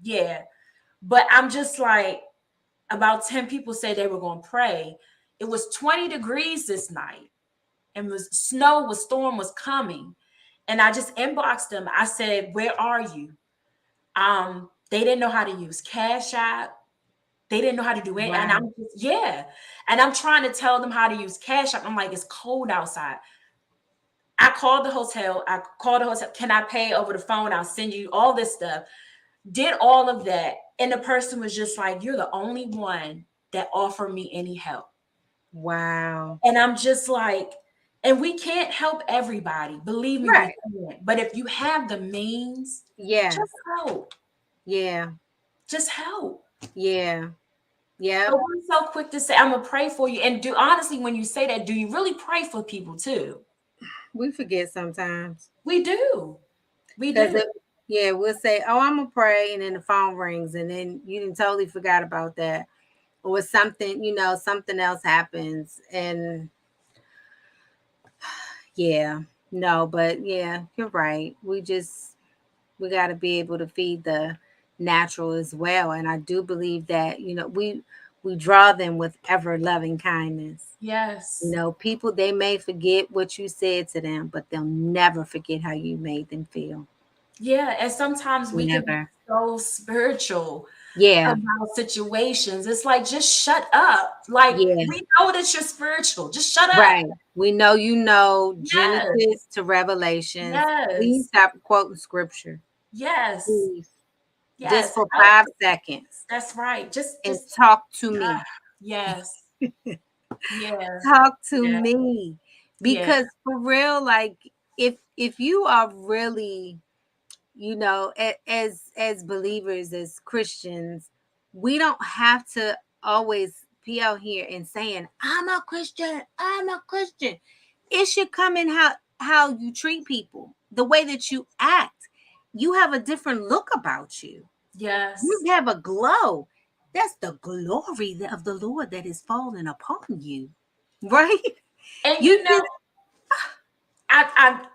yeah. But I'm just like, about 10 people said they were going to pray. It was 20 degrees this night, and storm was coming. And I just inboxed them. I said, where are you? They didn't know how to use Cash App. They didn't know how to do it. And Wow. I'm just, yeah. And I'm trying to tell them how to use Cash App. I'm like, it's cold outside. I called the hotel. Can I pay over the phone? I'll send you all this stuff. Did all of that. And the person was just like, you're the only one that offered me any help. Wow. And I'm just like, and we can't help everybody. Believe me, we Right. can't. But if you have the means, Yes. just help. Yeah. Just help. Yeah. Yep. But we're so quick to say, I'm gonna pray for you. And do honestly, when you say that, do you really pray for people too? We forget sometimes. We do. We Because do. yeah, we'll say, "Oh, I'm gonna pray," and then the phone rings, and then you didn't totally forgot about that, or something, something else happens, and yeah, no, but yeah, you're right. We got to be able to feed the natural as well, and I do believe that we draw them with ever loving kindness. Yes. People, they may forget what you said to them, but they'll never forget how you made them feel. Yeah. And sometimes we can be Never. so spiritual Yeah. about situations. It's like, just shut up. Like, Yeah. we know that you're spiritual. Just shut up. Right. We know Yes. Genesis to Revelations. Please Yes. stop quoting scripture. Yes. Please. Just Yes. for Help. 5 seconds That's right. and Just talk to me. yes. Yeah. Talk to Yeah. me. Yeah. Because for real, like, if you are really as believers, as Christians, we don't have to always be out here and saying, I'm a Christian, I'm a Christian. It should come in how you treat people, the way that you act. You have a different look about you. You Yes. have a glow. That's the glory of the Lord that is falling upon you. Right? And You just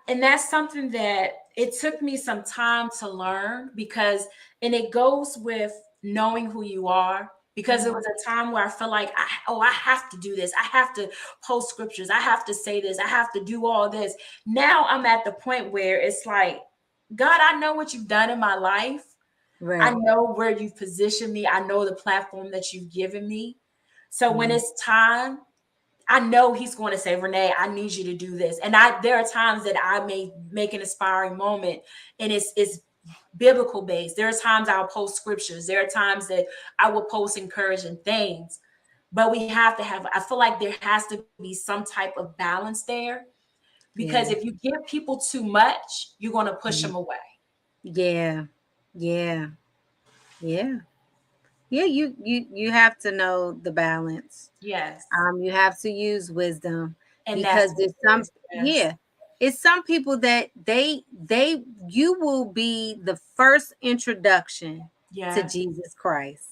and that's something that it took me some time to learn, because, and it goes with knowing who you are, because it was a time where I feel like I have to do this. I have to post scriptures. I have to say this. I have to do all this. Now I'm at the point where it's like, God, I know what you've done in my life. I right. know where you've positioned me. I know the platform that you've given me. So when Mhm. it's time, I know he's going to say, Renee, I need you to do this. And there are times that I may make an inspiring moment, and it's biblical based. There are times I'll post scriptures. There are times that I will post encouraging things. But we have to have, I feel like there has to be some type of balance there, because Yeah. if you give people too much, you're going to push Mhm. them away. Yeah. Yeah. Yeah. Yeah, you have to know the balance. Yes. You have to use wisdom, And that's because what there's it some, is. Yes. yeah, it's some people that they you will be the first introduction to Yes. Jesus Christ,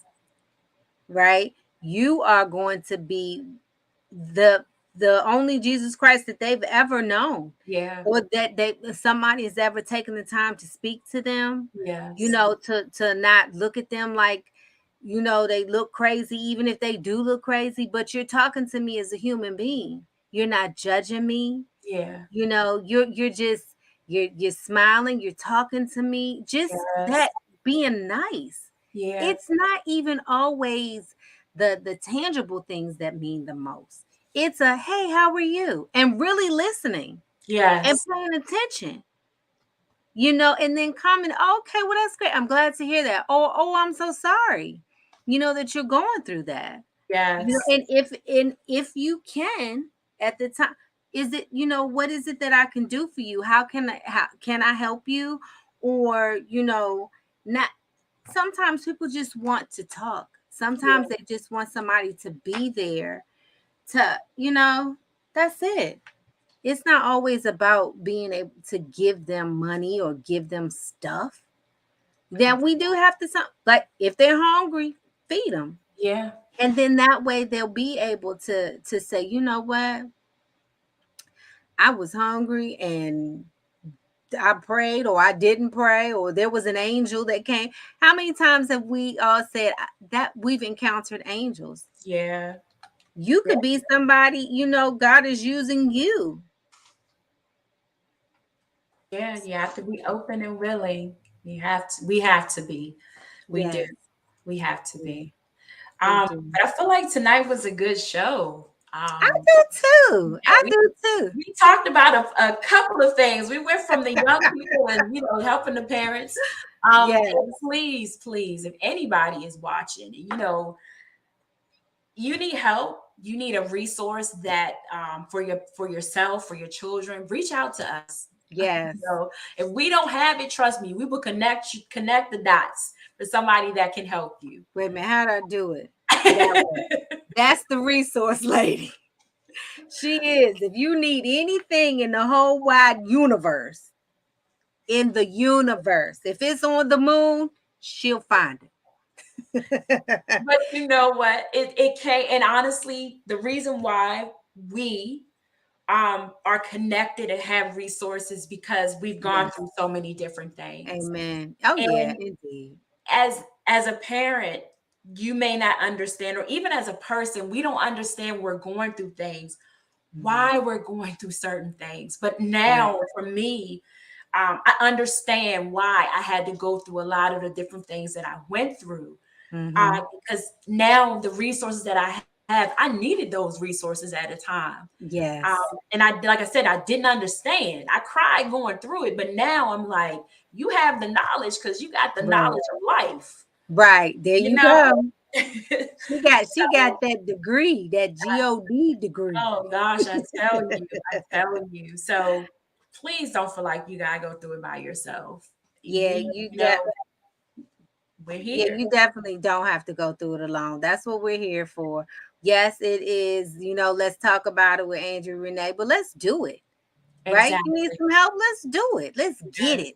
right? You are going to be the the only Jesus Christ that they've ever known, Yeah. or that somebody has ever taken the time to speak to them, Yes. to not look at them like, they look crazy, even if they do look crazy, but you're talking to me as a human being. You're not judging me. Yeah. You're just you're smiling, you're talking to me, just Yes. that, being nice. Yeah. It's not even always the tangible things that mean the most. It's a, hey, how are you, and really listening and Yes. paying attention, and then comment, okay, well, that's great, I'm glad to hear that. Oh, I'm so sorry, that you're going through that. Yes. And if you can, at the time, is it, what is it that I can do for you? How can I help you? Or, not, sometimes people just want to talk. Sometimes Yeah. they just want somebody to be there to, that's it. It's not always about being able to give them money or give them stuff. Then we do have to, like, if they're hungry, feed them. Yeah. And then that way they'll be able to say, you know what, I was hungry and I prayed, or I didn't pray, or there was an angel that came. How many times have we all said that we've encountered angels? Yeah. You Yeah. could be somebody, God is using you. Yeah. You have to be open and willing. We have to be. We do. Yes, We have to yes, be. we do. But I feel like tonight was a good show. I do too. Yeah, I we do too. we talked about a couple of things. We went from the young people and helping the parents. Yes, And please, please, if anybody is watching, you need help, you need a resource that for yourself, for your children, reach out to us. yes. If we don't have it, trust me, we will connect the dots for somebody that can help you. Wait a minute, how do I do it? That way. That's the resource lady. She is. If you need anything in the whole wide universe, if it's on the moon, she'll find it. But you know what? It can't. And honestly, the reason why we are connected and have resources, because we've gone Yes. through so many different things. Amen. Oh yeah, And indeed. as a parent, you may not understand, or even as a person, we don't understand we're going through things, Mhm. why we're going through certain things. But Right. now for me, I understand why I had to go through a lot of the different things that I went through, Hmm. because now the resources that I have, I needed those resources at a time. Yes. And like I said, I didn't understand. I cried going through it, but now I'm like, you have the knowledge because you got the Right. knowledge of life, Right. There you you know? go. She got So, that degree, that God degree. oh gosh, I tell you. So please don't feel like you gotta go through it by yourself. Yeah, we're yeah, here. you definitely don't have to go through it alone. That's what we're here for. Yes, it is. Let's talk about it with Andrew Renee, but let's do it. Right? You need Exactly. some help? Let's do it. Let's get Yes. it.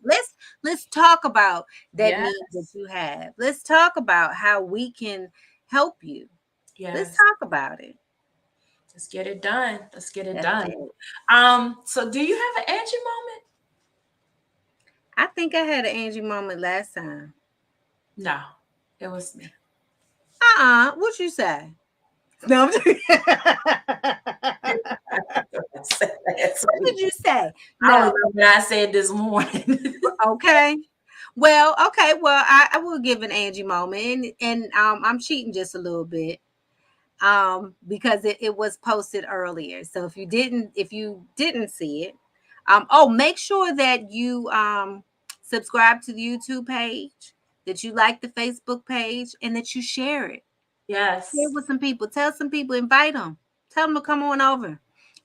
Let's talk about that Yes. need that you have. Let's talk about how we can help you. Let's Yes. talk about it. Let's get it done. Let's get it That's done. it. So do you have an Angie moment? I think I had an Angie moment last time. No, it was me. What you say? No, I'm just- what did you say? I don't No. remember what I said this morning. Okay. Well, okay. Well, I will give an Angie moment, and I'm cheating just a little bit, because it was posted earlier. So if you didn't see it, make sure that you subscribe to the YouTube page, that you like the Facebook page, and that you share it. Share Yes. with some people. Tell some people, invite them. Tell them to come on over.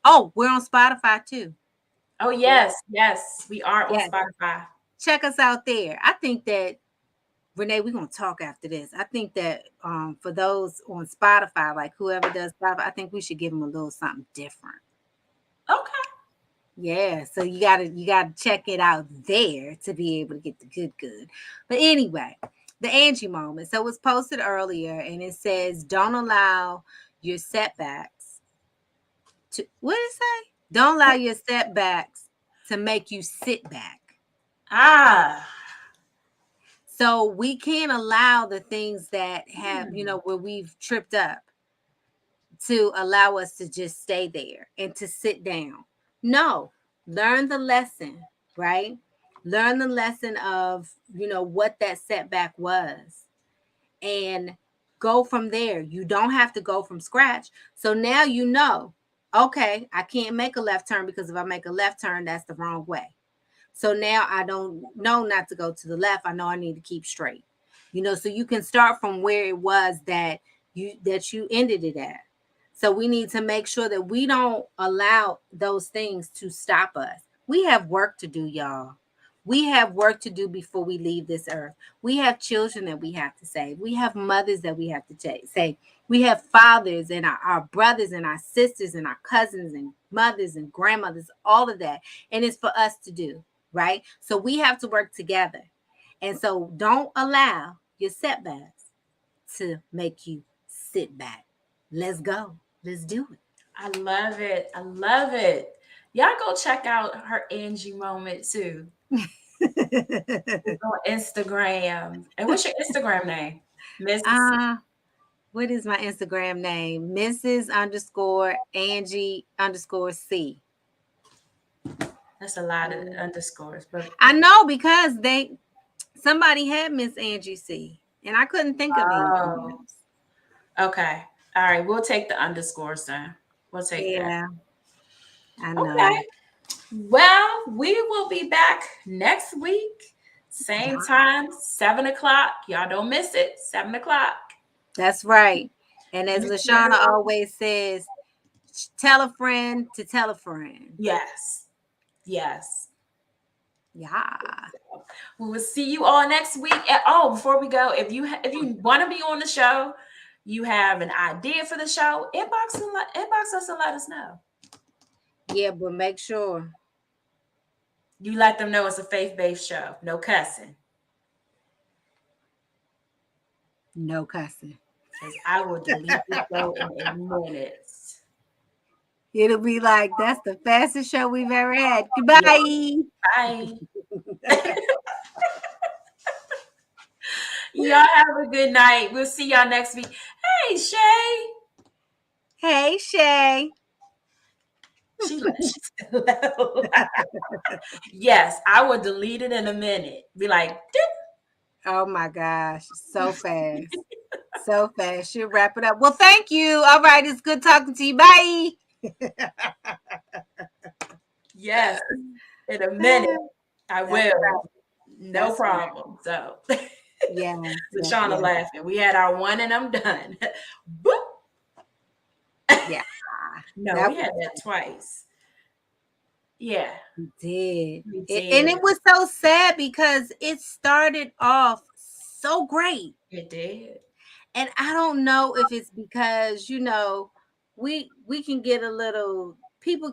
Oh, we're on Spotify too. Oh, Yeah. yes. Yes. We are on Yes. Spotify. Check us out there. I think that Renee, we're gonna talk after this. I think that for those on Spotify, like whoever does Spotify, I think we should give them a little something different. Okay. Yeah, so you gotta check it out there to be able to get the good. But anyway, the Angie moment. So it was posted earlier, and it says, "Don't allow your setbacks to what did it say? Don't allow your setbacks to make you sit back." Ah. So we can't allow the things that have, where we've tripped up, to allow us to just stay there and to sit down. No, learn the lesson, right? Learn the lesson of, what that setback was, and go from there. You don't have to go from scratch. So now okay, I can't make a left turn, because if I make a left turn, that's the wrong way. So now I don't know not to go to the left. I know I need to keep straight. So you can start from where it was that you ended it at. So we need to make sure that we don't allow those things to stop us. We have work to do, y'all. We have work to do before we leave this earth. We have children that we have to save. We have mothers that we have to save. We have fathers and our brothers and our sisters and our cousins and mothers and grandmothers, all of that. And it's for us to do, right? So we have to work together. And so don't allow your setbacks to make you sit back. Let's go. Let's do it. I love it. I love it. Y'all go check out her Angie moment too. It's on Instagram. And what's your Instagram name? Miss What is my Instagram name? Mrs._Angie_C. That's a lot of underscores, but I know, because somebody had Miss Angie C, and I couldn't think of anything else. okay. All right, we'll take the underscores then. We'll take that. Yeah, I know. Okay. Well, we will be back next week, same time, 7 o'clock. Y'all don't miss it. 7 o'clock. That's right. And as Lashana always says, tell a friend to tell a friend. Yes. Yes. Yeah. We will see you all next week. Before we go, if you want to be on the show, you have an idea for the show, inbox us and let us know. Yeah, but make sure you let them know it's a faith-based show. No cussing. No cussing. Because I will delete the show in a minute. It'll be like, that's the fastest show we've ever had. Goodbye. Bye. Y'all have a good night. We'll see y'all next week. Hey, Shay. Hey, Shay. Yes, I will delete it in a minute. Be like, doop. Oh my gosh, so fast. So fast. She'll wrap it up. Well, thank you. All right, it's good talking to you. Bye. Yes, in a minute. I will. Right. No That's problem. Right. So yeah. Lashana laughing. We had our one and I'm done. Boop. Yeah. No, we had that twice. Yeah, We did. we And did. it was so sad because it started off so great. It did. And I don't know if it's because, we can get a little people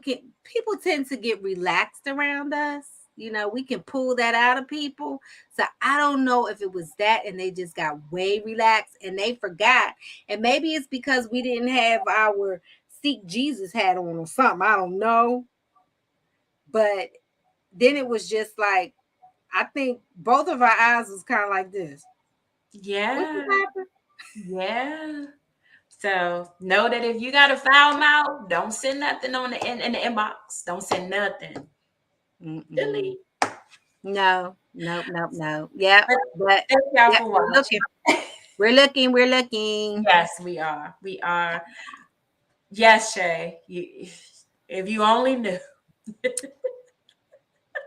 tend to get relaxed around us. We can pull that out of people. So I don't know if it was that and they just got way relaxed and they forgot. And maybe it's because we didn't have our Seek Jesus hat on or something. I don't know. But then it was just like, I think both of our eyes was kind of like this. What Yeah. just happened? Yeah. So know that if you got a foul mouth, don't send nothing on in the inbox. Don't send nothing. Mm-mm. Delete. No, nope, nope, no. Yeah, but Thank y'all yeah, for we're watching. looking. We're looking. We're looking. Yes, we are. We are. Yes, Shay. If you only knew.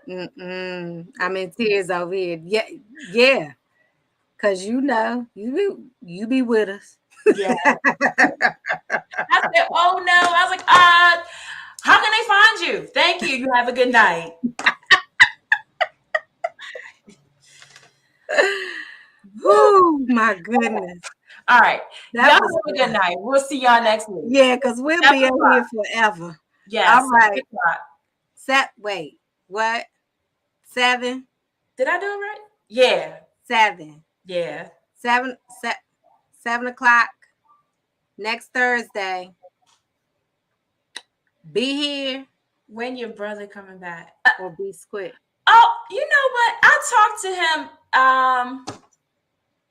I'm in tears over here. Yeah, yeah. Cause you be with us. Yeah. I said, oh no. I was like, how can they find you? Thank you. You have a good night. Oh my goodness. All right. Y'all That have was a good night. We'll see y'all next week. yeah, because we'll 7 be out o'clock. here forever. Yes. All right. 7 o'clock. Wait, what? 7? Did I do it right? Yeah. 7. Yeah. 7 o'clock next Thursday. Be here When your brother coming back? or be squid. Oh, you know what? I talked to him.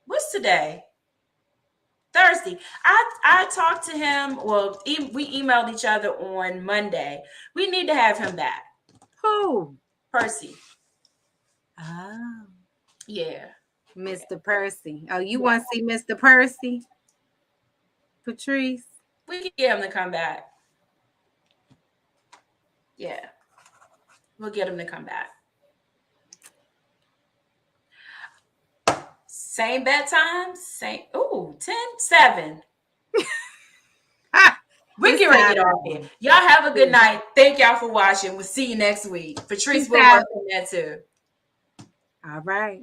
What's today? Thursday. I talked to him. Well, we emailed each other on Monday. We need to have him back. Who? Percy. Oh, Yeah. Mr. Percy. Oh, you want to see Mr. Percy? Patrice? We can get him to come back. Yeah. We'll get him to come back. Same bedtime. Same. Ooh, 10, 7. We get ready to get off here. Y'all have a good night. Thank y'all for watching. We'll see you next week. Patrice will work on that too. All right.